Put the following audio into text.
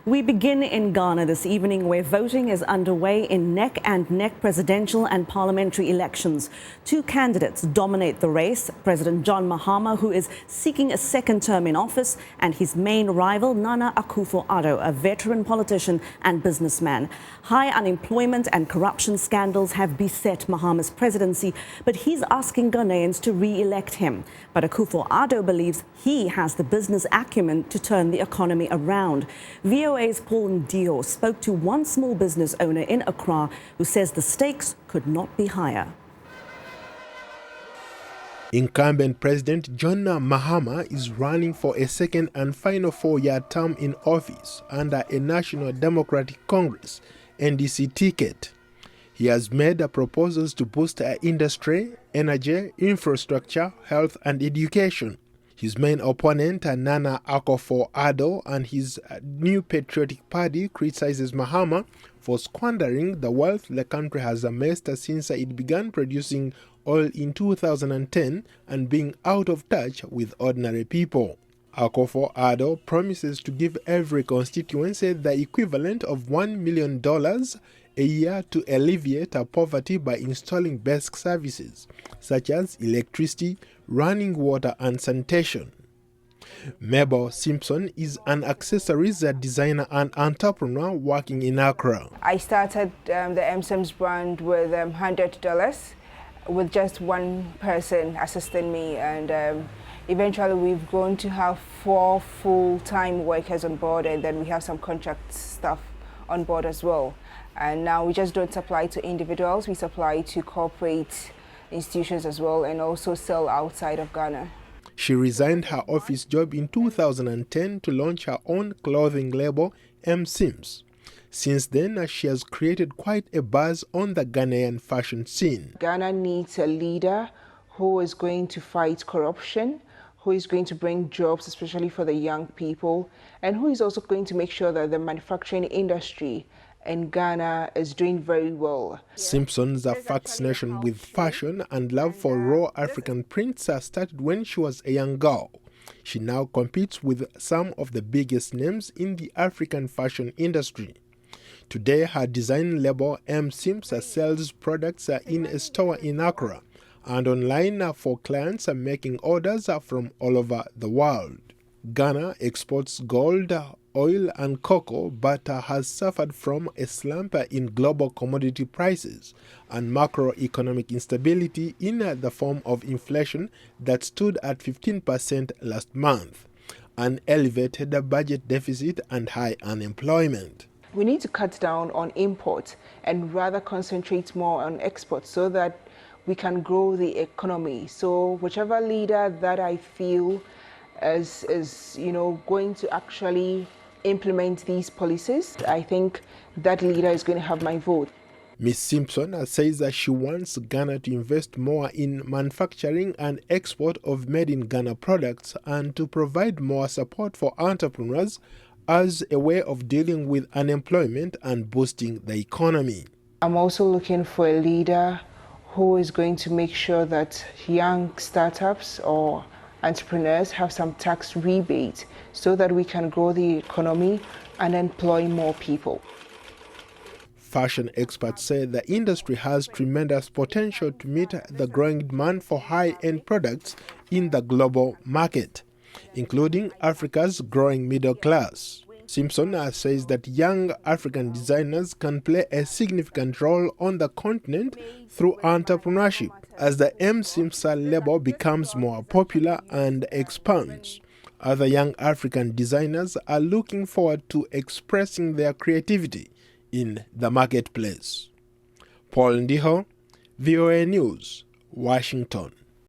We begin in Ghana this evening, where voting is underway in neck-and-neck presidential and parliamentary elections. Two candidates dominate the race: President John Mahama, who is seeking a second term in office, and his main rival, Nana Akufo-Addo, a veteran politician and businessman. High unemployment and corruption scandals have beset Mahama's presidency, but he's asking Ghanaians to re-elect him. But Akufo-Addo believes he has the business acumen to turn the economy around. VOA's Ndiho spoke to one small business owner in Accra who says the stakes could not be higher. Incumbent President John Mahama is running for a second and final four-year term in office under a National Democratic Congress (NDC) ticket. He has made proposals to boost industry, energy, infrastructure, health and education. His main opponent, Nana Akufo-Addo, and his New Patriotic Party criticizes Mahama for squandering the wealth the country has amassed since it began producing oil in 2010 and being out of touch with ordinary people. Akufo-Addo promises to give every constituency the equivalent of $1 million a year to alleviate poverty by installing basic services such as electricity, running water and sanitation. Mabel Simpson is an accessories designer and entrepreneur working in Accra. I started the M-Sims brand with $100 with just one person assisting me, and eventually we've grown to have 4 full-time workers on board, and then we have some contract staff on board as well. And now we just don't supply to individuals, we supply to corporate institutions as well, and also sell outside of Ghana. She resigned her office job in 2010 to launch her own clothing label, M-Sims. Since then, she has created quite a buzz on the Ghanaian fashion scene. Ghana needs a leader who is going to fight corruption, who is going to bring jobs, especially for the young people, and who is also going to make sure that the manufacturing industry in Ghana is doing very well. Simpson's fascination with fashion and love for raw African prints started when she was a young girl. She now competes with some of the biggest names in the African fashion industry. Today, her design label M-Sims sells products in a store in Accra and online for clients making orders from all over the world. Ghana exports gold, oil and cocoa, but has suffered from a slump in global commodity prices and macroeconomic instability in the form of inflation that stood at 15% last month, an elevated budget deficit and high unemployment. We need to cut down on import and rather concentrate more on exports so that we can grow the economy. So whichever leader that I feel is going to actually implement these policies, I think that leader is going to have my vote. Ms. Simpson says that she wants Ghana to invest more in manufacturing and export of made-in-Ghana products and to provide more support for entrepreneurs as a way of dealing with unemployment and boosting the economy. I'm also looking for a leader who is going to make sure that young startups or entrepreneurs have some tax rebate so that we can grow the economy and employ more people. Fashion experts say the industry has tremendous potential to meet the growing demand for high-end products in the global market, including Africa's growing middle class. Simpson says that young African designers can play a significant role on the continent through entrepreneurship as the M-Sims label becomes more popular and expands. Other young African designers are looking forward to expressing their creativity in the marketplace. Ndiho, VOA News, Washington.